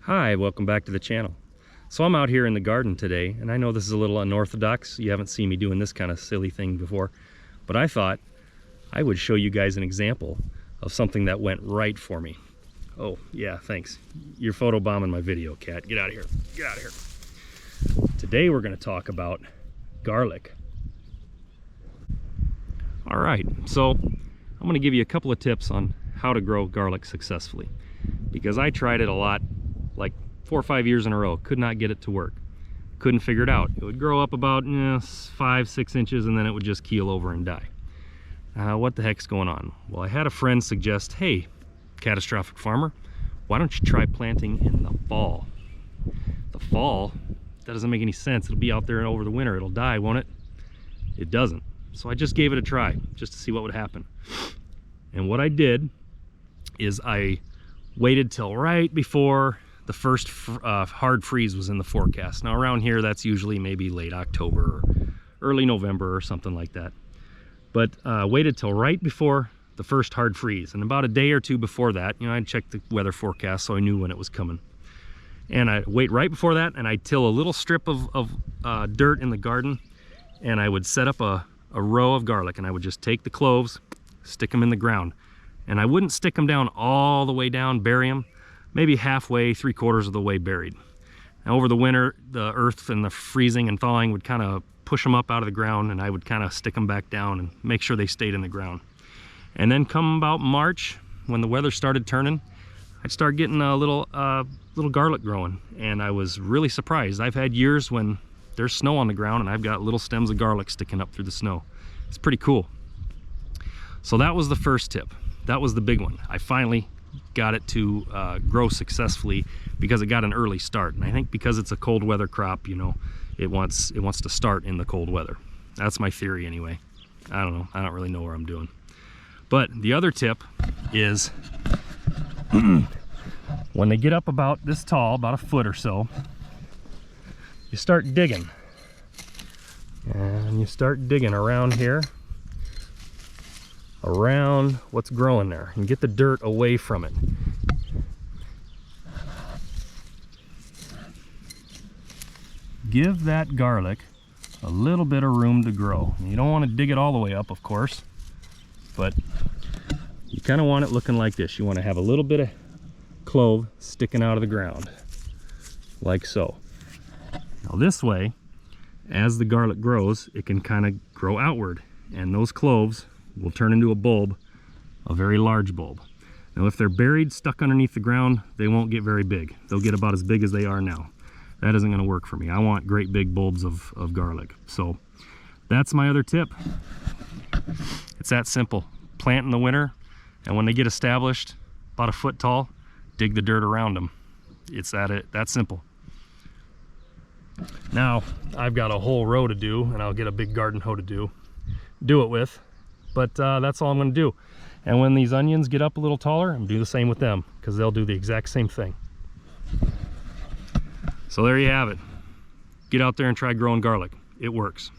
Hi, welcome back to the channel. So I'm out here in the garden today, and I know this is a little unorthodox. You haven't seen me doing this kind of silly thing before, but I thought I would show you guys an example of something that went right for me. Oh, yeah, thanks. You're photobombing my video, Cat. Get out of here. Get out of here. Today we're going to talk about garlic. All right, so I'm going to give you a couple of tips on how to grow garlic successfully, because I tried it a lot, like 4 or 5 years in a row. Could not get it to work. Couldn't figure it out. It would grow up about 5-6 inches and then it would just keel over and die. What the heck's going on? Well, I had a friend suggest, hey, Catastrophic farmer, why don't you try planting in the fall? The fall? That doesn't make any sense. It'll be out there over the winter. It'll die, won't it? It doesn't. So I just gave it a try, just to see what would happen. And what I did is I waited till right before the first hard freeze was in the forecast. Now around here, that's usually maybe late October or early November or something like that. But waited till right before the first hard freeze. And about a day or two before that, I'd check the weather forecast so I knew when it was coming. And I'd wait right before that, and I'd till a little strip of dirt in the garden, and I would set up a row of garlic, and I would just take the cloves, stick them in the ground. And I wouldn't stick them down all the way down, bury them, maybe halfway, 3/4 of the way buried. Now over the winter, the earth and the freezing and thawing would kind of push them up out of the ground, and I would kind of stick them back down and make sure they stayed in the ground. And then come about March, when the weather started turning, I'd start getting a little garlic growing, and I was really surprised. I've had years when there's snow on the ground and I've got little stems of garlic sticking up through the snow. It's pretty cool. So that was the first tip. That was the big one. I finally got it to grow successfully because it got an early start. And I think because it's a cold weather crop, it wants to start in the cold weather. That's my theory anyway. I don't know. I don't really know what I'm doing. But the other tip is when they get up about this tall, about a foot or so, you start digging. And you start digging around here, around what's growing there, and get the dirt away from it. Give that garlic a little bit of room to grow. You don't want to dig it all the way up, of course, but you kind of want it looking like this. You want to have a little bit of clove sticking out of the ground, like so. Now this way, as the garlic grows, it can kind of grow outward, and those cloves will turn into a bulb, a very large bulb. Now if they're buried, stuck underneath the ground, they won't get very big. They'll get about as big as they are now. That isn't going to work for me. I want great big bulbs of garlic. So that's my other tip. It's that simple. Plant in the winter, and when they get established, about a foot tall, dig the dirt around them. It's that simple. Now I've got a whole row to do, and I'll get a big garden hoe to do it with. But that's all I'm going to do. And when these onions get up a little taller, I'm do the same with them, because they'll do the exact same thing. So there you have it. Get out there and try growing garlic. It works.